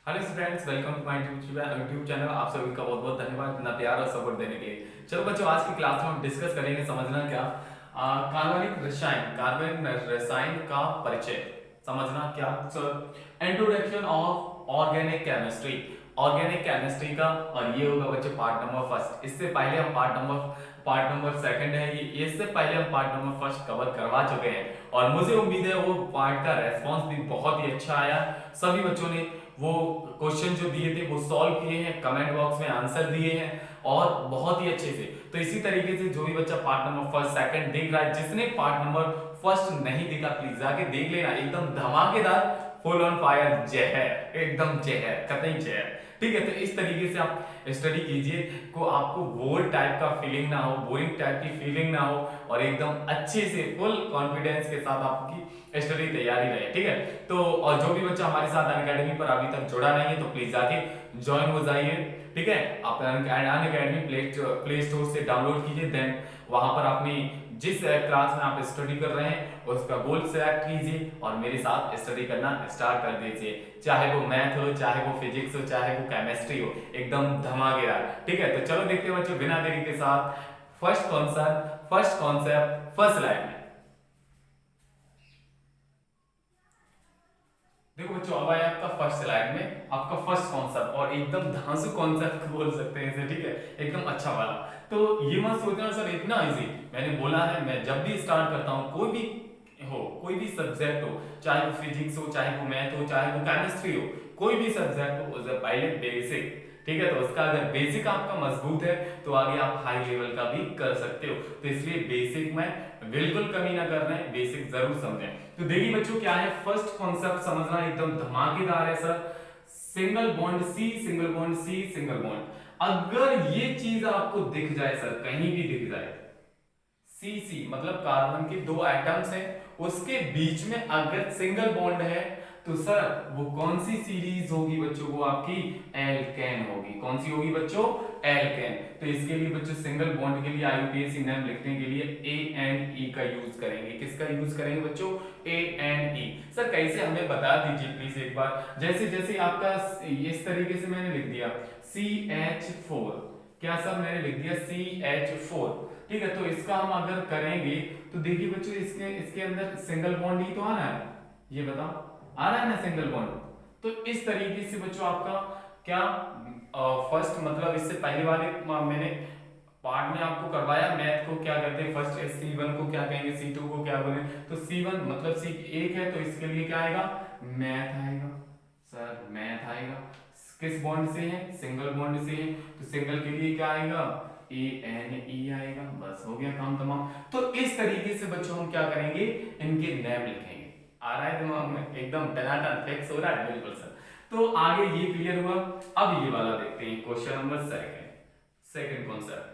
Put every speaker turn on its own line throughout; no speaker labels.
Hello friends, welcome to my YouTube channel. आप सभी का बहुत बहुत धन्यवाद इतना प्यार और सपोर्ट देने के लिए। चलो बच्चों, आज की क्लास में हम डिस्कस करेंगे, समझना क्या कार्बनिक रसायन का परिचय। समझना क्या sir, introduction of organic chemistry का। और ये होगा बच्चों पार्ट नंबर फर्स्ट। इससे पहले हम पार्ट नंबर सेकंड है ये, इससे पहले हम पार्ट नंबर फर्स्ट कवर करवा चुके हैं और मुझे उम्मीद है वो पार्ट का रेस्पॉन्स भी बहुत ही अच्छा आया। सभी बच्चों ने वो क्वेश्चन जो दिए थे वो सॉल्व किए हैं, कमेंट बॉक्स में आंसर दिए हैं और बहुत ही अच्छे से। तो इसी तरीके से जो भी बच्चा पार्ट नंबर फर्स्ट सेकंड देख रहा है, जिसने पार्ट नंबर फर्स्ट नहीं देखा प्लीज जाके देख लेना। एकदम धमाकेदार, फुल ऑन फायर जहर, एकदम जहर, कतई जहर। ठीक है, तो इस तरीके से आप स्टडी कीजिए को आपको बोर टाइप का फीलिंग ना हो, बोरिंग टाइप की फीलिंग ना हो और एकदम अच्छे से फुल कॉन्फिडेंस के साथ आपकी स्टडी तैयारी रहे। ठीक है, तो और जो भी बच्चा हमारे साथ अनअकैडमी पर अभी तक जुड़ा नहीं है तो प्लीज आके ज्वाइन हो जाइए। ठीक है, आप अनअकैडमी प्ले स्टोर से डाउनलोड कीजिए, देन वहां पर अपनी जिस क्लास में आप स्टडी कर रहे हैं उसका गोल सेलेक्ट कीजिए और मेरे साथ स्टडी करना स्टार्ट कर दीजिए। चाहे वो मैथ हो, चाहे वो फिजिक्स हो, चाहे वो केमिस्ट्री हो, एकदम धमाकेदार। ठीक है, तो चलो देखते हैं बच्चों बिना देरी के साथ फर्स्ट कॉन्सेप्ट फर्स्ट लाइन में। देखो बच्चों, अब आया आपका फर्स्ट स्लाइड में आपका फर्स्ट कॉन्सेप्ट और एकदम धांसू कॉन्सेप्ट बोल सकते हैं इसे। ठीक है, एकदम अच्छा वाला। तो ये मत सोचना सर इतना इजी। मैंने बोला है, मैं जब भी स्टार्ट करता हूँ कोई भी सब्जेक्ट हो, चाहे वो फिजिक्स हो, चाहे वो मैथ हो, चाहे वो केमिस्ट्री हो, कोई भी सब्जेक्ट हो, उसे पहले बेसिक। ठीक है, तो उसका अगर बेसिक आपका मजबूत है तो आगे आप हाई लेवल का भी कर सकते हो। तो इसलिए बेसिक में बिल्कुल कमी ना करना है, बेसिक जरूर समझें। तो देखिए बच्चों, क्या है फर्स्ट कॉन्सेप्ट समझना एकदम धमाकेदार है sir. Single bond C, single bond C, single bond. अगर ये चीज आपको दिख जाए सर, कहीं भी दिख जाए, सी सी मतलब कार्बन के दो एटम्स हैं, उसके बीच में अगर सिंगल बॉन्ड है तो सर वो कौन सी सीरीज होगी बच्चों? वो आपकी एल्केन होगी। कौन सी होगी बच्चों? एल्केन। तो इसके लिए बच्चों सिंगल बॉन्ड के लिए आईयूपीएसी नाम लिखने के लिए ए एंड ई का यूज करेंगे। किसका यूज करेंगे बच्चों? A and E. सर कैसे, हमें बता दीजिए प्लीज एक बार। जैसे जैसे आपका इस तरीके से मैंने लिख दिया CH4, क्या सर मैंने लिख दिया CH4। ठीक है, तो इसका हम अगर करेंगे तो देखिए बच्चों, इसके इसके अंदर सिंगल बॉन्ड ही तो आना है। ये बताओ, आ रहा है ना सिंगल बॉन्ड? तो इस तरीके से बच्चों आपका क्या फर्स्ट मतलब इससे पहले वाले मैंने पार्ट में आपको करवाया मैथ को क्या कहते हैं, फर्स्ट C1 को क्या कहेंगे, C2 को क्या बोले। तो C1 मतलब C एक है तो इसके लिए क्या आएगा? मैथ आएगा सर, मैथ आएगा। किस बॉन्ड से है? सिंगल बॉन्ड से है, तो सिंगल के लिए क्या आएगा? ANE आएगा। बस हो गया काम तमाम। तो इस तरीके से बच्चों हम क्या करेंगे, इनके नेम लिखेंगे। आ रहा है दिमाग में? एकदम टनाटन फिक्स हो रहा है, बिल्कुल सर। तो आगे ये क्लियर हुआ। अब ये वाला देखते हैं, क्वेश्चन नंबर सेकंड कॉन्सेप्ट।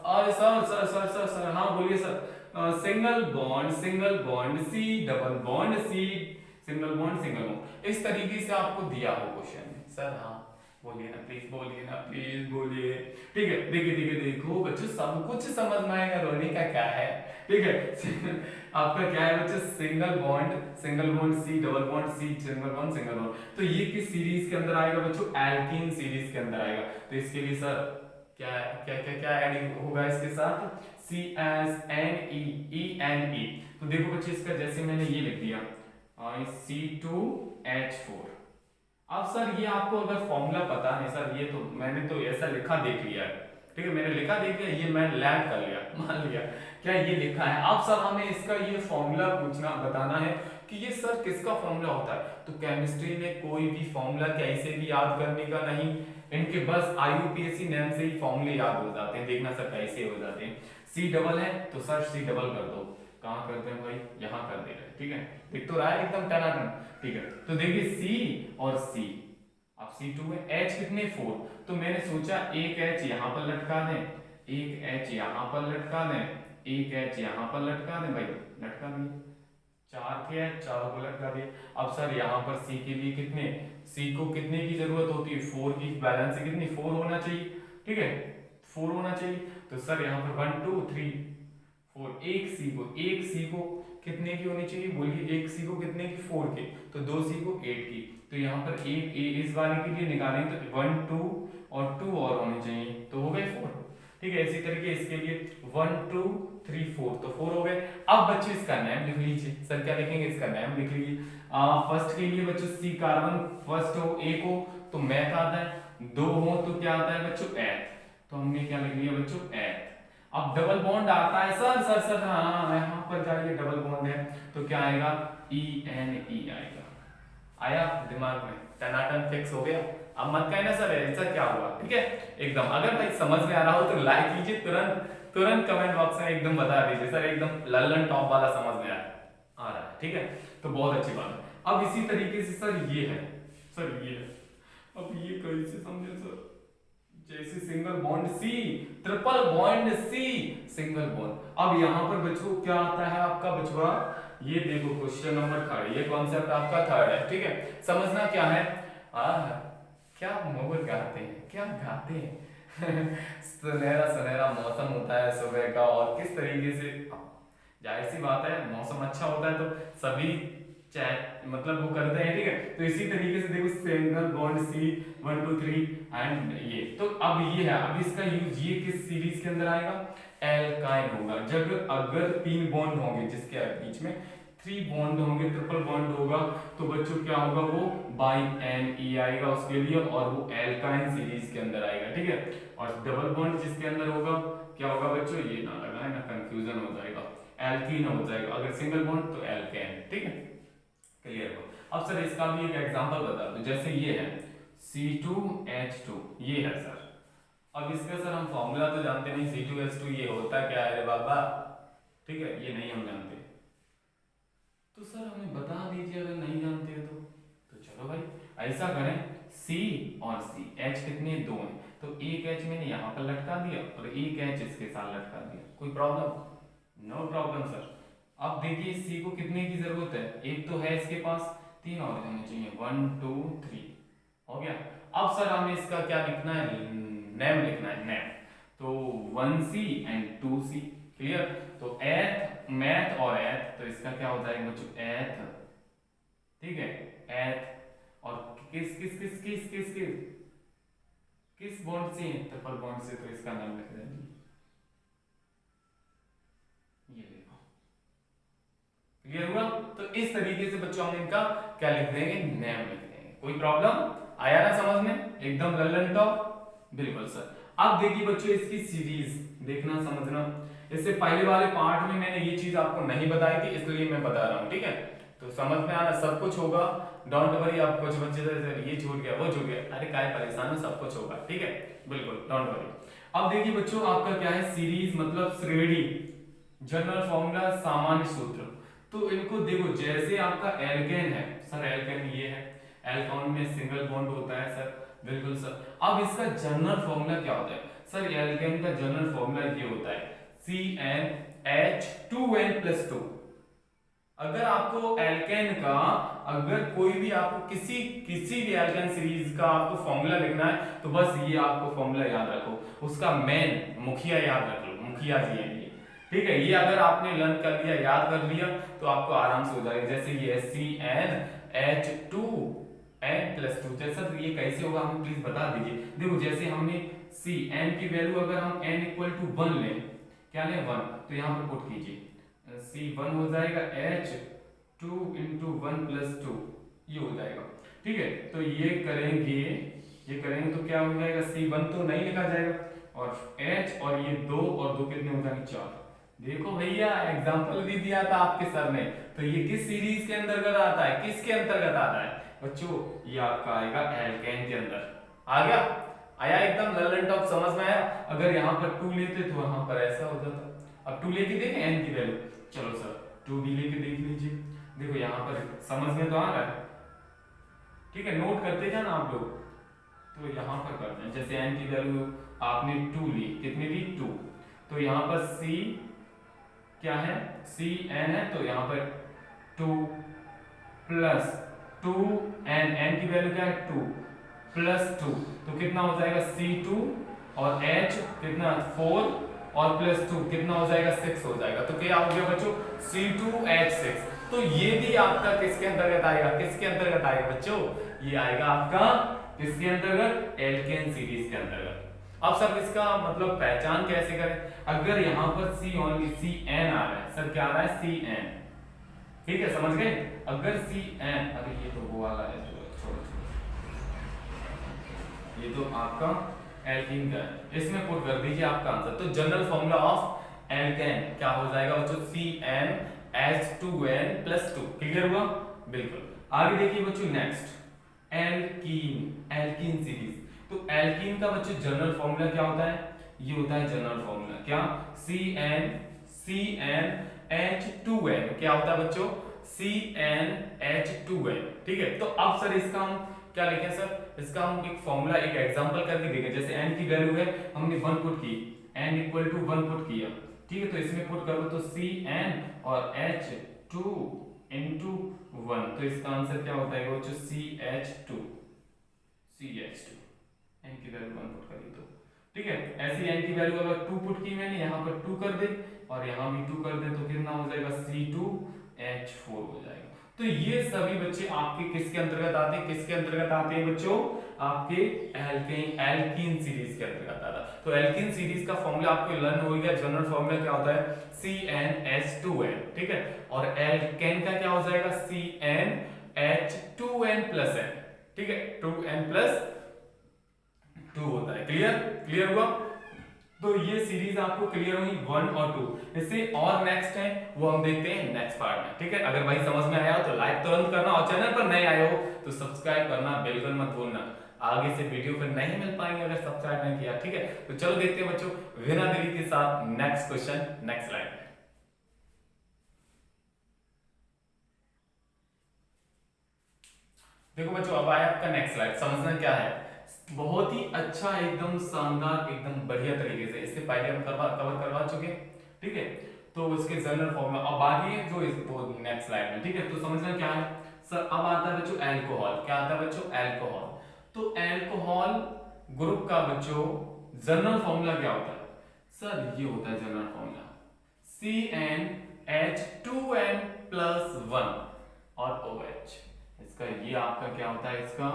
और सर हाँ बोलिए sir. Single bond C, double bond C, single bond. इस तरीके से आपको दिया हो क्वेश्चन में सर। हाँ बोलिए ना प्लीज, बोलिए ना प्लीज, बोलिए। ठीक है, देखिए देखिए देखो बच्चों, सब कुछ समझ में आएगा, रोने का क्या है। ठीक है आपका क्या है बच्चों? Single bond C, double bond C, single bond. तो ये किस सीरीज के अंदर आएगा बच्चों? एल्कीन सीरीज के अंदर आएगा। तो इसके लिए सर क्या क्या क्या क्या ऐड होगा इसके साथ? CSNE। तो देखो बच्चे, इसका जैसे मैंने ये लिख दिया C2H4। अब सर ये आपको अगर फॉर्मूला पता नहीं सर, ये तो मैंने तो ऐसा लिखा देख लिया है। ठीक है, मैंने लिखा देख लिया, ये मैं लैंड कर लिया, मान लिया क्या ये लिखा है। अब सर हमें इसका ये फॉर्मूला पूछना बताना है कि ये सर किसका फॉर्मूला होता है। तो केमिस्ट्री में कोई भी फॉर्मूला कैसे भी याद करने का नहीं, इनके बस आईयूपीएसी नेम से ही फॉर्मूले याद हो जाते हैं। देखना सर कैसे हो जाते हैं। C डबल है तो सर C डबल कर दो। कहाँ करते हैं भाई? यहाँ कर दे रहे हैं। ठीक है, दिख तो रहा है एकदम टनाटन। ठीक है, तो देखिए C और C, अब C2 में H कितने? 4। तो मैंने सोचा एक H यहाँ पर लटका दें, एक H यहाँ पर लटका दें, एक H यहाँ पर लटका दें। भाई लटका दिए, चार थे H, चारों को लटका दिए। अब सर यहाँ पर C के लिए कितने, C को कितने की जरूरत होती है? 4 की। बैलेंस से कितनी? 4 होना चाहिए। ठीक है, 4 होना चाहिए। तो सर यहाँ पर 1 2 3 4, एक C को कितने की होनी चाहिए बोलिए, एक सी को कितने की 4 की, तो दो सी को 8 की। तो यहाँ पर एक इस वाले के लिए निकालें तो 1 2 और 2 और होने चाहिए, तो हो गए 4। ठीक है, इसी तरीके इसके लिए 1 2 3 4, तो 4 हो गए। अब बच्चे इसका नाम लिख लीजिए। सर क्या लिखेंगे, इसका नाम लिख लीजिए। फर्स्ट के लिए बच्चों सी कार्बन फर्स्ट हो, एक हो तो मैथ आता है, दो हो तो क्या आता है बच्चों एथ, तो हमने क्या लिख लिया बच्चों एथ। अब डबल बॉन्ड आता है सर सर सर हाँ यहाँ पर जाइए, डबल बॉन्ड है तो क्या आएगा ENE आएगा। आया दिमाग में, टनाटन फिक्स हो गया। अब मत कहना सर ऐसा क्या हुआ, ठीक है एकदम। अगर भाई समझ में आ रहा हो तो लाइक कीजिए, तुरंत कमेंट बॉक्स में एकदम बता दीजिए सर एकदम लल्लन टॉप वाला समझ में आ रहा है, ठीक है तो बहुत अच्छी बात है। अब इसी तरीके से सर ये है, सर ये है, अब ये कैसे समझे सर, जैसे single bond C, triple bond C, single bond. अब यहाँ पर बच्चों क्या आता है आपका बचवा, ये देखो क्वेश्चन नंबर 3, ये कॉन्सेप्ट आपका 3 है, ठीक है। समझना क्या है, क्या मोहब्बत गाते हैं, क्या गाते हैं सुनहरा सुनहरा मौसम होता है सुबह का, और किस तरीके से जाहिर सी बात है मौसम अच्छा होता है तो सभी चैट मतलब वो करते हैं, ठीक है। तो इसी तरीके से देखो सिंगल बॉन्ड सी 1 2 3 एंड ये, तो अब ये है, अब इसका यूज ये किस सीरीज के अंदर आएगा, एल्काइन होगा। जब अगर 3 बॉन्ड होंगे जिसके बीच में 3 बॉन्ड होंगे, ट्रिपल बॉन्ड होगा, तो बच्चों क्या होगा वो बाई NE आएगा उसके लिए, और वो एल्काइन सीरीज के अंदर आएगा, ठीक है। और डबल बॉन्ड जिसके अंदर होगा क्या होगा बच्चों, ये ना लगाए ना कंफ्यूजन हो जाएगा, एल्कीन हो जाएगा। अगर सिंगल बॉन्ड तो एल्केन, ठीक है क्लियर हो। अब सर इसका भी एक एग्जांपल बता दो, जैसे ये है C2H2, ये है सर। अब इसका सर हम फॉर्मूला तो जानते नहीं, C2H2 ये होता क्या है रे बाबा, ठीक है ये नहीं हम जानते, तो सर हमें बता दीजिए अगर नहीं जानते हो तो चलो भाई ऐसा करें, C और C, H कितने 2 हैं, तो एक H मैंने यहाँ पर लटका दिया और एक H इसके साथ लटका दिया, कोई प्रॉब्लम, नो प्रॉब्लम सर। अब देखिए C को कितने की जरूरत है, एक तो है इसके पास, 3 और होने चाहिए, 1 2 3 हो गया। अब सर हमें इसका क्या लिखना है, नेम लिखना है, नेम, तो 1C एंड 2C, क्लियर। तो एथ मैथ और एथ, तो इसका क्या हो जाएगा बच्चों एथ, ठीक है एथ, और किस किस किस किस किस किस किस बॉन्ड से, ट्रिपल बॉन्ड से, तो इसका नाम लिख देंगे, ये देखो क्लियर हुआ। तो इस तरीके से बच्चों हम इनका क्या लिख देंगे, नेम लिख देंगे, कोई प्रॉब्लम आया ना समझ में, एकदम लल्लन टॉप, बिल्कुल सर। अब देखिए बच्चों इसकी सीरीज देखना समझना, इससे पहले वाले पार्ट में मैंने ये चीज आपको नहीं बताई थी इसलिए मैं बता रहा हूँ, ठीक है तो समझ में आना, सब कुछ होगा, डोंट वरी। आप कुछ बच्चे ये छूट गया वो छूट गया, अरे काय परेशान हो, सब कुछ होगा, ठीक है बिल्कुल डोंट वरी। अब देखिए बच्चों आपका क्या है, सीरीज मतलब श्रेणी, जनरल फॉर्मूला सामान्य सूत्र, तो इनको देखो जैसे आपका एल्केन है सर, एल्केन ये है, एल्कोन में सिंगल बॉन्ड होता है सर, बिल्कुल सर। अब इसका जनरल फॉर्मूला क्या होता है सर, एल्केन का जनरल फॉर्मूला ये होता है CnH2n+2। अगर आपको एल्केन का, अगर कोई भी आपको किसी भी एल्केन सीरीज का आपको फॉर्मूला लिखना है तो बस ये आपको फॉर्मूला याद रखो, उसका मेन मुखिया याद रख लो, मुखिया जी है ये, ठीक है। ये अगर आपने लर्न कर लिया, याद कर लिया तो आपको आराम से हो जाएगा। जैसे ये CnH2n+2, जैसा तो ये कैसे होगा हमें प्लीज बता दीजिए। देखो जैसे हमने Cn की वैल्यू अगर हम n = 1 लें, क्या लें 1, तो यहाँ पर पुट कीजिए, C1 हो जाएगा H2 × 1+2, ये हो जाएगा, ठीक है। तो ये करेंगे तो क्या हो जाएगा, C1 तो नहीं लिखा जाएगा, और H और ये 2 और 2 कितने हो जाएंगे 4। देखो भैया एग्जांपल भी दिया था आपके सर ने, तो ये किस सीरीज के अंतर्गत आता है, किसके अंतर्गत आता है बच्चों, ये आपका आएगा एल्केन के अंदर। आ गया, आया एकदम लल्लन टॉप, समझ में आया। अगर यहाँ पर 2 लेते तो यहाँ पर ऐसा हो जाता, अब 2 लेके देखें n की वैल्यू, चलो सर 2 भी लेके देख लीजिए, देखो यहाँ पर समझ में तो आ रहा है, ठीक है नोट करते जाना आप लोग। तो यहाँ पर करते हैं, जैसे n की वैल्यू आपने 2 ली, कितनी ली 2, तो यहाँ पर C क्या है, Cn है, तो यहाँ पर 2 + 2n, n की वैल्यू क्या है 2 + 2, तो कितना हो जाएगा C2, और H कितना 4 और +2 कितना हो जाएगा 6 हो जाएगा। तो क्या हो गया बच्चों C2H6। तो ये भी आपका किसके अंतर्गत आएगा, किसके अंतर्गत आएगा बच्चों, ये आएगा आपका किसके अंतर्गत, एल्केन सीरीज के अंतर्गत। अब सर इसका मतलब पहचान कैसे करें, अगर यहाँ पर C ओनली CN आ रहा है, सर क्या आ रहा है CN, ठीक है समझ गए। अगर CN, अरे ये तो वो वाला है, छोड़ो ये तो आपका एल्कीन का है, इसमें पुट कर दीजिए आपका आंसर। तो जनरल फॉर्मूला ऑफ एल्केन क्या हो जाएगा बच्चों, CnH2n+2। क्लियर हुआ, बिल्कुल। आगे देखिए बच्चों नेक्स्ट, एल्कीन, एल्कीन सीरीज। तो एल्कीन का बच्चों जनरल फॉर्मूला क्या होता है, ये होता है जनरल फॉर्मूला क्या, CnH2n, क्या होता है बच्चों CnH2n, ठीक है। तो अब सर इसका हम क्या लिखें सर, इसका हम एक फॉर्मूला, एक एग्जांपल करके देखें। जैसे n की वैल्यू है, हमने 1 पुट की, n = 1 पुट किया, ठीक है। तो इसमें पुट करो तो Cn और H2 into 1, तो इसका आंसर क्या होता है बच्चों CH2, n की वैल्यू 1 पुट करी तो, ठीक है। ऐसी n की वैल्यू अगर 2 पुट की मैंने, यहाँ पर 2 कर दे और यहाँ भी 2 कर दे, तो कितना हो जाएगा C2H4 हो जाएगा। तो ये सभी बच्चे आपके किसके अंतर्गत आते हैं, किसके अंतर्गत आते हैं बच्चों, आपके एल्कीन सीरीज के अंतर्गत आता है। तो एल्कीन सीरीज का फॉर्मूला आपको लर्न हो गया, जनरल फॉर्मूला क्या होता है CnH2n, ठीक है। और एल्केन का क्या हो जाएगा CnH2n+n, ठीक है, 2n+2 होता है। क्लियर, क्लियर हुआ। तो ये सीरीज आपको क्लियर हुई 1 और 2। इससे और नेक्स्ट है वो हम देखते हैं नेक्स्ट पार्ट में, ठीक है। अगर भाई समझ में आया हो तो लाइक तुरंत करना, और चैनल पर नए आए हो तो सब्सक्राइब करना बिल्कुल मत भूलना, आगे से वीडियो फिर नहीं मिल पाएंगे अगर सब्सक्राइब नहीं किया, ठीक है। तो चलो देखते हैं बच्चों बिना देरी के साथ नेक्स्ट क्वेश्चन, नेक्स्ट स्लाइड। देखो बच्चों अब आया आपका नेक्स्ट स्लाइड, समझना क्या है, बहुत ही अच्छा एकदम शानदार एकदम बढ़िया तरीके से, इससे पहले हम कवर करवा चुके, ठीक है। तो उसके जनरल फॉर्मूला अब आगे है जो इस नेक्स्ट स्लाइड में, ठीक है। तो समझना क्या है सर, अब आता है बच्चों एल्कोहल, क्या आता है बच्चों एल्कोहल। तो एल्कोहल ग्रुप का बच्चों जनरल फॉर्मूला क्या होता है सर, ये होता है जनरल फॉर्मूला CnH2n+1 और OH। इसका ये आपका क्या होता है इसका,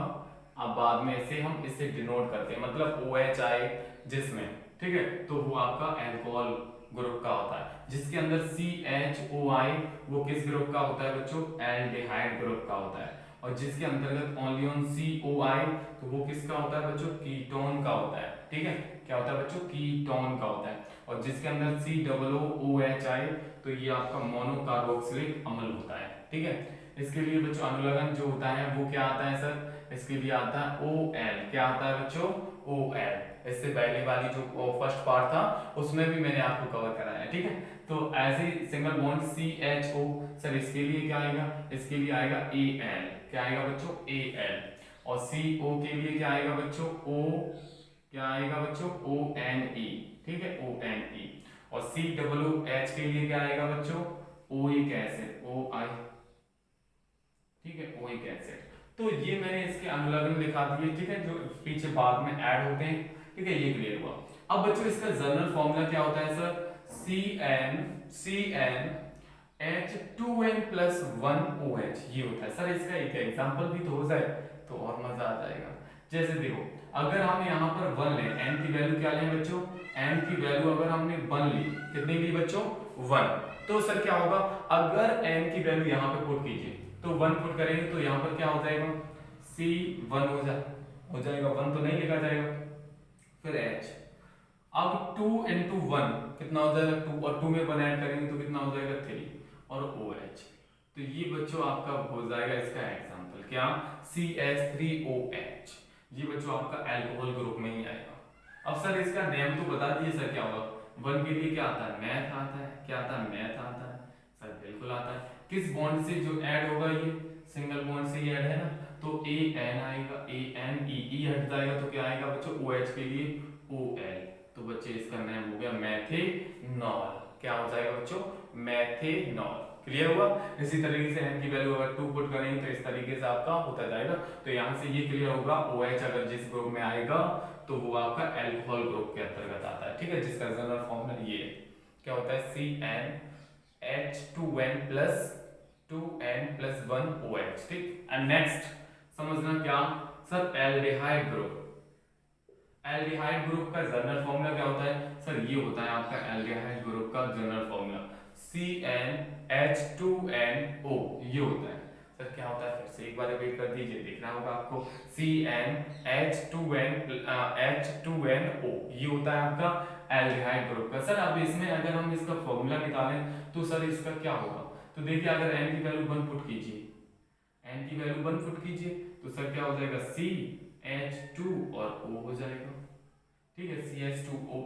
अब बाद में इसे हम इससे डिनोट करते हैं, मतलब OH आए जिसमें, ठीक है, तो वो आपका अल्कोहल ग्रुप का होता है। जिसके अंदर CHOI वो किस ग्रुप का होता है बच्चों, एल्डिहाइड ग्रुप का होता है। और जिसके अंतर्गत ओनली ऑन COI, तो वो किसका होता है बच्चों, कीटोन का होता है, ठीक है। क्या होता है बच्चों, कीटोन का होता है। और जिसके अंदर COOH आए तो ये आपका मोनोकार्बोक्सिलिक अम्ल होता है, ठीक है। इसके लिए बच्चों अनुलग्न जो होता है वो क्या आता है सर, इसके लिए आता है OL, क्या आता है बच्चों OL। इससे पहले वाली जो फर्स्ट पार्ट था उसमें भी मैंने आपको कवर कराया है, ठीक है। तो ऐसे सिंगल बॉन्ड CHO, सर इसके लिए क्या आएगा, इसके लिए आएगा AL, क्या आएगा बच्चों AL। और CO के लिए क्या आएगा बच्चों O, क्या आएगा बच्चों ONE, ठीक है ONE। और COOH के लिए क्या आएगा बच्चों OIC एसिड, OI, ठीक है OIC एसिड। तो ये मैंने इसके अनुलग्न लिखा दिए, ठीक है, जो पीछे बाद में ऐड होते हैं, ठीक है, ये क्लियर हुआ। अब बच्चों इसका जनरल फॉर्मूला क्या होता है सर, CnH2n+1OH, ये होता है। सर इसका एक एग्जांपल भी तो हो जाए तो और मजा आ जाएगा। जैसे देखो अगर हम यहाँ पर 1 लें, n की वैल्यू क्या लें बच्चों, n की वैल्यू अगर हमने 1 ली, कितनी ली बच्चों 1, तो सर क्या होगा, अगर n की वैल्यू यहाँ पे पुट कीजिए तो 1 पुट करेंगे तो यहाँ पर क्या हो जाएगा C1 हो जाएगा, 1 तो नहीं लिखा जाएगा, फिर H। अब 2 into 1 कितना हो जाएगा 2, और 2 में 1 ऐड करेंगे तो कितना हो जाएगा 3, और OH। तो ये बच्चों आपका हो जाएगा इसका एग्जांपल क्या, CH3OH। ये बच्चों आपका अल्कोहल ग्रुप में ही आएगा। अब सर इसका नेम तो बता दीजिए सर क्या होगा, 1 के लिए क्या आता है मैथ आता है, क्या आता है मैथ आता है सर, बिल्कुल आता है। किस बॉन्ड से जो ऐड होगा, ये सिंगल बॉन्ड से ये ऐड है ना, तो AN आएगा, ANE, E हट जाएगा तो क्या आएगा बच्चों OH के लिए OL। तो बच्चे इसका नाम हो गया मैथेनॉल, क्या हो जाएगा बच्चों मैथेनॉल। क्लियर हुआ। इसी तरीके से n की वैल्यू अगर 2 पुट करेंगे तो इस तरीके से आपका होता जाएगा। तो यहाँ से ये क्लियर होगा OH अगर जिस ग्रुप में आएगा तो वो आपका एल्कोहल ग्रुप के अंतर्गत आता है, ठीक है, जिसका जनरल फॉर्मूला ये क्या होता है CnH2n प्लस 2n+1OH, ठीक। एंड नेक्स्ट समझना क्या sir, aldehyde group. Aldehyde group का जनरल फॉर्मूला क्या होता है सर, ये होता है आपका एल्डिहाइड ग्रुप का जनरल फॉर्मूला CnH2nO, ये होता है सर। क्या होता है फिर से एक बार रिपीट कर दीजिए, देखना होगा आपको। CnH2nO, ये होता है आपका एल्डिहाइड ग्रुप का। सर अब इसमें अगर हम इसका फॉर्मूला निकालें तो सर इसका क्या होगा, तो देखिए अगर n की वैल्यू 1 पुट कीजिए, n की वैल्यू 1 पुट कीजिए तो सर क्या हो जाएगा CH2 और O हो जाएगा, ठीक है, CH2O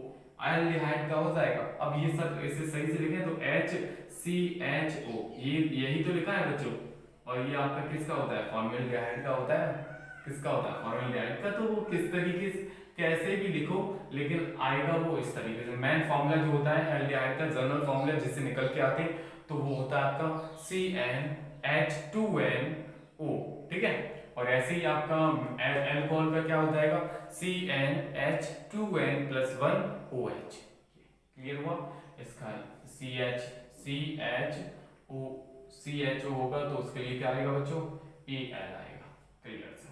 एल्डिहाइड का हो जाएगा। अब ये सर इसे सही से लिखें तो HCHO, ये यही तो लिखा है बच्चों, और ये आपका किसका होता है, फॉर्मल्डिहाइड का होता है। किसका होता है, फॉर्मल्डिहाइड का। तो वो किस तरीके से कैसे भी लिखो लेकिन आएगा वो इस तरीके से। मेन फॉर्मूला जो होता है एल्डिहाइड का, जनरल फॉर्मूला जिससे निकल के आते हैं तो वो होता है आपका CnH2nO, ठीक है। और ऐसे ही आपका एल्कोहल का क्या हो जाएगा CnH2n+1OH, क्लियर हुआ। इसका CHO होगा तो उसके लिए क्या आएगा बच्चों, Al आएगा, क्लियर से।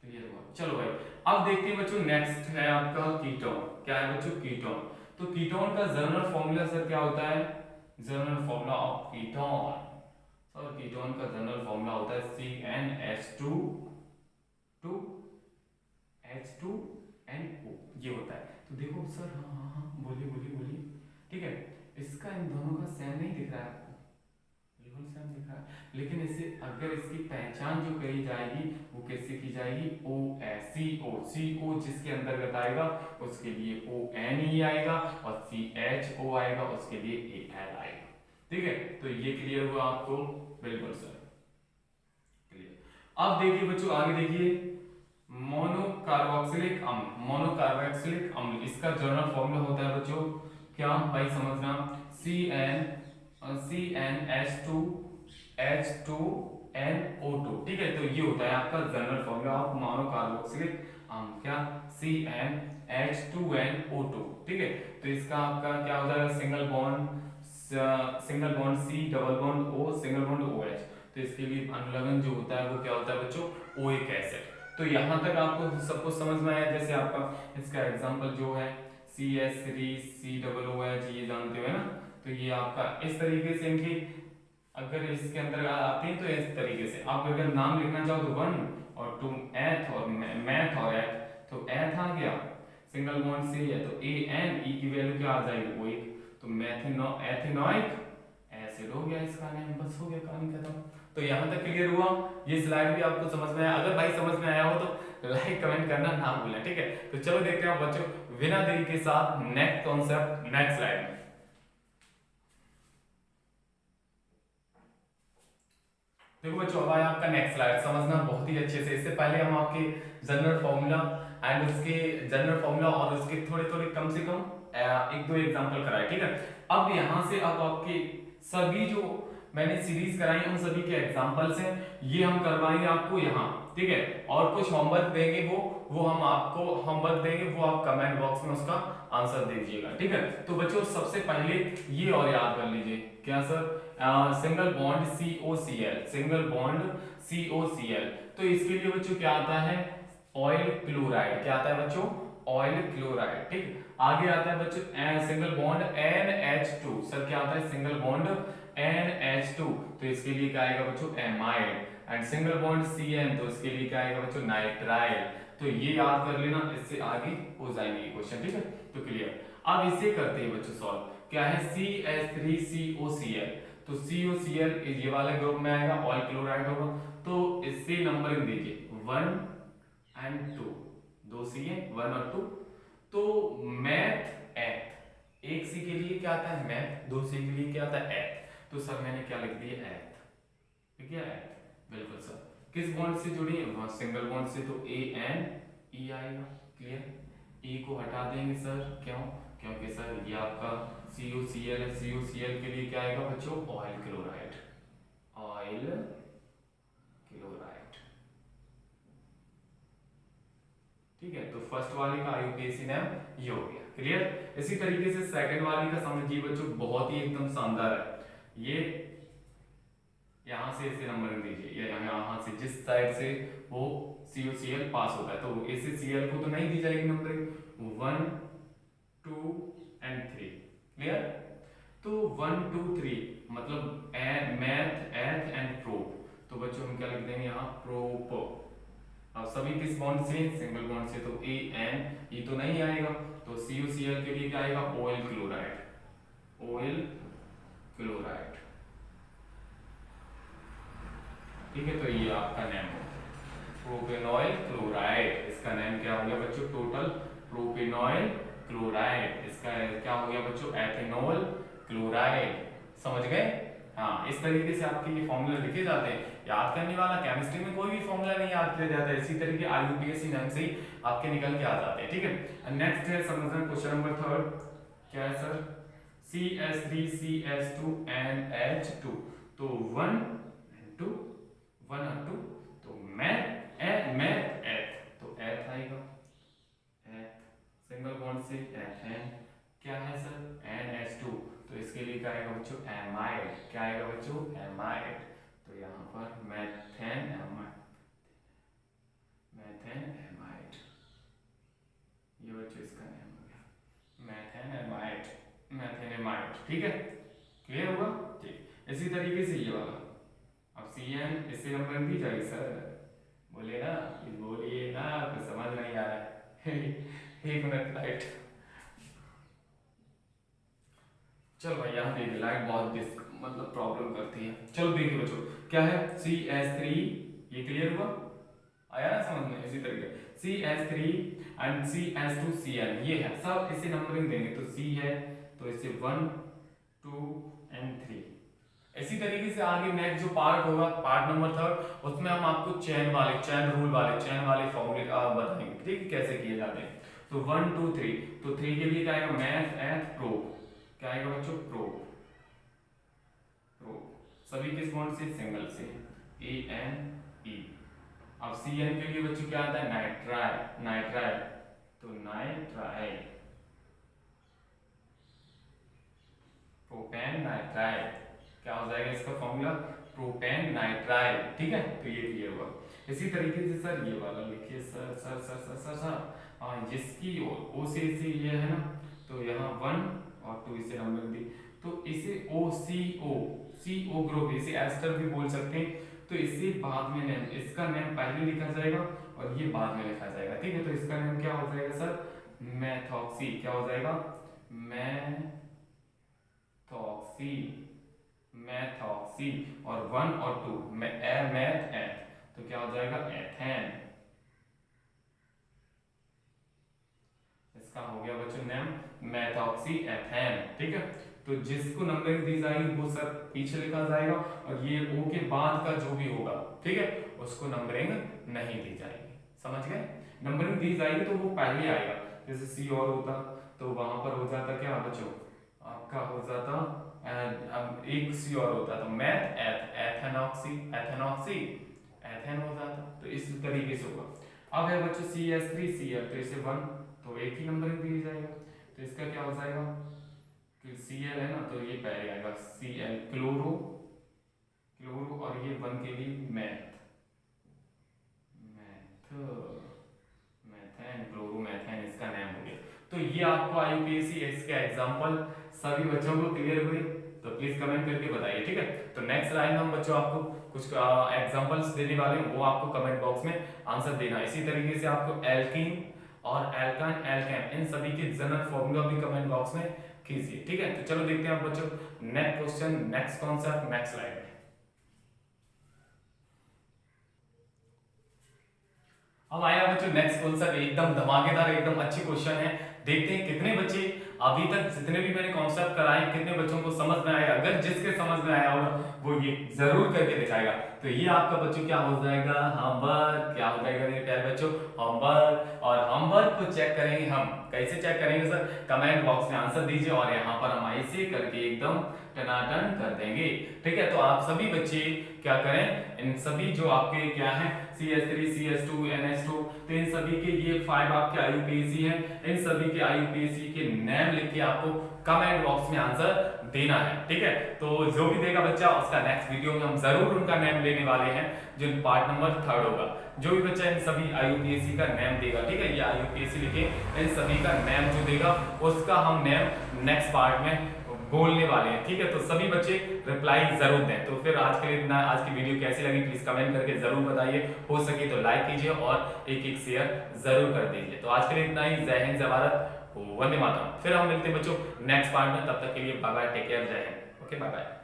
क्लियर हुआ। चलो भाई अब देखते हैं बच्चों, नेक्स्ट है आपका कीटोन। क्या है बच्चों, कीटोन। तो कीटोन का जनरल फॉर्मूला सर क्या होता है, general formula of ketone. Sir ketone का जनरल फॉर्मूला होता है CnH2H2NO, ये होता है। तो देखो सर, हाँ बोलिए बोलिए बोलिए, ठीक है। इसका इन दोनों का सेम नहीं दिख रहा है आपको, बिल्कुल सेम दिख रहा है, लेकिन इसे अगर इसकी पहचान जो करी जाएगी वो कैसे की जाएगी, CO जिसके अंतर्गत आएगा उसके लिए ONE आएगा, और CHO आएगा उसके लिए Al आएगा, ठीक है। तो ये क्लियर हुआ आपको, बिल्कुल सर क्लियर। अब देखिए बच्चों आगे देखिए, मोनोकार्बोक्सिलिक अम्ल। मोनोकार्बोक्सिलिक अम्ल इसका जनरल फॉर्मूला होता है बच्चों, क्या भाई समझना, CnH2H2NO2, ठीक है। तो ये होता है आपका जनरल फॉर्मूला ऑफ मोनोकार्बोक्सिलिक अम्ल, क्या CnH2NO2, ठीक है। तो इसका आपका क्या हो जाएगा, single bond C double bond O single bond OH। तो इसके लिए अनुलग्न जो होता है वो क्या होता है बच्चों, ओइक एसिड। तो यहाँ तक आपको सब कुछ समझ में आया। जैसे आपका इसका एग्जांपल जो है CH3COOH, ये जानते हो है ना। तो ये आपका इस तरीके से इनकी अगर इसके अंदर आते हैं तो इस तरीके से आप अगर नाम लिखना चाहो तो 1 और 2 एथ और मैथ और एथ, तो एथ आ गया सिंगल बॉन्ड से है तो ANE की वैल्यू क्या आ जाएगी, ओइक। तो एथिनोइक एसिड हो गया इसका नेम, बस हो गया, कहानी खत्म। तो यहाँ तक क्लियर हुआ। ये स्लाइड भी आपको समझ में आया, अगर भाई समझ में आया हो तो लाइक कमेंट करना ना भूलें, ठीक है। तो चलो देखते हैं बच्चों बिना देरी के साथ नेक्स्ट कॉन्सेप्ट नेक्स्ट स्लाइड में। देखो बच्चों अब आया आपका नेक्स्ट स्लाइड, समझना बहुत ही अच्छे से। इससे पहले हम आपके जनरल फॉर्मूला एंड उसके जनरल फॉर्मूला और उसके थोड़े थोड़े कम से कम एक दो एग्जांपल कराए, ठीक है। अब यहाँ से अब आपके सभी जो मैंने सीरीज कराई उन सभी के एग्जांपल्स हैं, ये हम करवाएंगे आपको यहाँ, ठीक है। और कुछ होमवर्क देंगे वो हम आपको होमवर्क देंगे, वो आप कमेंट बॉक्स में उसका आंसर दीजिएगा, ठीक है। तो बच्चों सबसे पहले ये और याद कर लीजिए, क्या sir, single bond COCl, single bond COCl। तो इसके लिए बच्चों क्या आता है, ऑयल क्लोराइड। क्या आता है बच्चों, ऑयल क्लोराइड, ठीक। आगे आता है बच्चों सिंगल बॉन्ड NH2। सर क्या आता है, सिंगल बॉन्ड NH2। तो इसके लिए क्या आएगा बच्चों, amide. And single bond CN, तो इसके लिए क्या आएगा बच्चों, नाइट्राइल। तो ये याद कर लेना, इससे आगे हो जाएंगे क्वेश्चन, ठीक है। तो क्लियर। अब इसे करते हैं बच्चों सॉल्व। क्या है, CH3COCl। तो COCl ये वाले ग्रुप में आएगा, ऑयल क्लोराइड होगा। तो इससे नंबरिंग दीजिए 1 एंड 2, 2 C है 1 और 2। तो मैथ एथ, एक सी के लिए क्या आता है मैथ, 2 सी के लिए क्या आता है एथ। तो सर मैंने क्या लिख दिया, एथ, ठीक है, एथ, बिल्कुल सर। किस बॉन्ड से जुड़ी है, सिंगल बॉन्ड से, तो ANE आएगा, क्लियर। E को हटा देंगे सर, क्यों, क्योंकि सर ये आपका CuCl है, CuCl के लिए क्या आएगा बच्चों, ऑयल क्लोराइड, ऑयल क्लोराइड। ठीक है, तो फर्स्ट वाले का IUPAC नाम ये हो गया, क्लियर। इसी तरीके से सेकंड वाले का समझिए बच्चों, बहुत ही एकदम शानदार है। ये यहाँ से इसे नंबरिंग दीजिए, यहाँ से जिस साइड से वो CuCl पास होता है, तो इसे Cl को तो नहीं दी जाएगी नंबरिंग, 1 2 and 3, क्लियर। तो 1 2 3 मतलब मैथ एथ एंड प्रोप, तो बच्चों हम क्या लिख देंगे यहाँ, प्रोप। अब सभी किस बॉन्ड से, सिंगल बॉन्ड से, तो AN ये तो नहीं आएगा, तो CuCl के लिए क्या आएगा, ऑयल क्लोराइड, ऑयल क्लोराइड। ठीक है, तो ये आपका नेम हो प्रोपेनॉइल क्लोराइड, इसका नेम क्या हो गया बच्चों, टोटल प्रोपेनॉइल क्लोराइड। इसका क्या हो गया बच्चों, एथेनॉल क्लोराइड। समझ गए। हाँ, इस तरीके से आपके ये फॉर्मूला लिखे जाते हैं। याद करने वाला, केमिस्ट्री में कोई भी फॉर्मूला नहीं याद किया जाता है, इसी तरीके IUPAC नाम से ही आपके निकल के आ जाते हैं। ठीक है, नेक्स्ट है समझना क्वेश्चन नंबर 3 क्या है सर, CH3CH2 and H2, तो 1 2 1 और 2, तो मैथ एथ, तो एथ आएगा, एथ सिंगल बॉन्ड से एथेन, क्या है सर NH2, तो इसके लिए क्या आएगा बच्चों, एमाइड, क्या आएगा बच्चों, एमाइड। तो यहाँ पर मेथेन एमाइड, मेथेन एमाइड, ये बच्चों इसका नाम हो गया, मेथेन एमाइड, मेथेन एमाइड। ठीक है, क्लियर हुआ। ठीक, इसी तरीके से ये वाला, अब CN इससे नंबर दी जाएगी सर, बोले ना, बोलिए ना, आपको समझ नहीं आ रहा है। 1 मिनट लाइट, चलो भाई यहाँ देखिए, लाइट बहुत मतलब प्रॉब्लम करती है। चलो देखिए बच्चों, क्या है CH3, ये क्लियर हुआ, आया ना समझ में। इसी तरीके CH3 एंड CH2Cl, ये है सब, इसे नंबरिंग देंगे, तो C है तो इसे 1 2 and 3। इसी तरीके से आगे नेक्स्ट जो पार्ट होगा, पार्ट नंबर 3, उसमें हम आपको चेन वाले फॉर्मूले बताएंगे, ठीक है, कैसे किए जाते हैं। तो 1 2 3, तो 3 के लिए क्या आएगा, मैथ एथ प्रोप, क्या आएगा बच्चों, प्रोप, सभी किस बॉन्ड से, सिंगल से, ANE। अब CN के लिए बच्चों क्या आता है, नाइट्राइल, तो नाइट्राइल, प्रोपेन नाइट्राइल, क्या हो जाएगा इसका फॉर्मूला, प्रोपेन नाइट्राइल। ठीक है, तो ये क्लियर हुआ। इसी तरीके से सर ये वाला लिखिए, sir sir sir sir sir sir जिसकी O से ये है ना, तो यहाँ 1 और 2 इसे नंबर दी, तो इसे CO ग्रुप, इसे एस्टर भी बोल सकते हैं, तो इसे बाद में नेम, इसका नेम पहले लिखा जाएगा और ये बाद में लिखा जाएगा। ठीक है, तो इसका नेम क्या हो जाएगा सर, मेथॉक्सी, क्या हो जाएगा, मैथॉक्सी, और 1 और 2 मैथ एथ, तो क्या हो जाएगा, एथेन। इसका हो गया बच्चों नेम मैथॉक्सी एथेन। ठीक है, तो जिसको नंबरिंग दी जाएगी वो सब पीछे लिखा जाएगा, और ये O के बाद का जो भी होगा, ठीक है, उसको नंबरिंग नहीं दी जाएगी। समझ गए, नंबरिंग दी जाएगी तो वो पहले आएगा, जैसे C और होता तो वहां पर हो जाता क्या बच्चों, आपका हो जाता अब एक C और होता तो मैथ एथेनॉक्सी, एथेन हो जाता, तो इस तरीके से होगा। अब है बच्चों CH3Cl, तो इसे 1, तो एक ही नंबर दी जाएगा, तो इसका क्या हो जाएगा, Cl है ना, तो ये पहले आएगा Cl, क्लोरो, और ये 1 के लिए मैथेन, क्लोरोमेथेन, इसका नाम हो गया। तो ये आपको IUPAC इसके एग्जांपल सभी बच्चों को क्लियर हुए, तो प्लीज कमेंट करके बताइए। ठीक है, तो नेक्स्ट लाइन हम बच्चों आपको कुछ एग्जांपल्स देने वाले हैं, वो आपको कमेंट बॉक्स में आंसर देना है। इसी तरीके से आपको एल्कीन और एल्काइन, एल्केन, इन सभी के जनरल फॉर्मूला भी कमेंट बॉक्स में कीजिए। ठीक है, तो चलो देखते हैं आप बच्चों next question, next concept, next slide. अब आया बच्चों नेक्स्ट कॉन्सेप्ट, एकदम धमाकेदार, एकदम अच्छी क्वेश्चन है। देखते हैं कितने बच्चे अभी तक जितने भी मैंने कॉन्सेप्ट कराए, कितने बच्चों को समझ में आया। अगर जिसके समझ में आया होगा वो ये जरूर करके दिखाएगा। तो ये आपका बच्चों क्या हो जाएगा, होमवर्क, क्या हो जाएगा मेरे प्यारे बच्चों, होमवर्क। और होमवर्क को चेक करेंगे हम कैसे चेक करेंगे सर? कमेंट बॉक्स में आंसर दीजिए और यहाँ पर हम ऐसे करके एकदम टनाटन कर देंगे। ठीक है, तो आप सभी बच्चे क्या करें, इन सभी जो आपके क्या है CS3, CS2, NH2, तो इन सभी के ये 5 आपके IUPAC हैं, इन सभी के IUPAC के नेम लिख के आपको कमेंट बॉक्स में आंसर देना है। ठीक है, तो जो भी देगा बच्चा उसका नेक्स्ट वीडियो में हम जरूर उनका नेम लेने वाले हैं, जो पार्ट नंबर 3 होगा। जो भी बच्चा इन सभी IUPAC का नेम देगा, ठीक है, ये IUPAC लिखे, इन सभी का नेम जो देगा उसका हम नेम नेक्स्ट पार्ट में बोलने वाले हैं। ठीक है, तो सभी बच्चे रिप्लाई जरूर दें। तो फिर आज के लिए इतना, आज की वीडियो कैसी लगी प्लीज कमेंट करके जरूर बताइए, हो सके तो लाइक कीजिए और एक एक शेयर जरूर कर दीजिए। तो आज के लिए इतना ही। जय हिंद, जय भारत, वंदे मातरम। फिर हम मिलते हैं बच्चों नेक्स्ट पार्ट में, तब तक के लिए बाय बाय, टेक केयर, जय हिंद, ओके बाय बाय।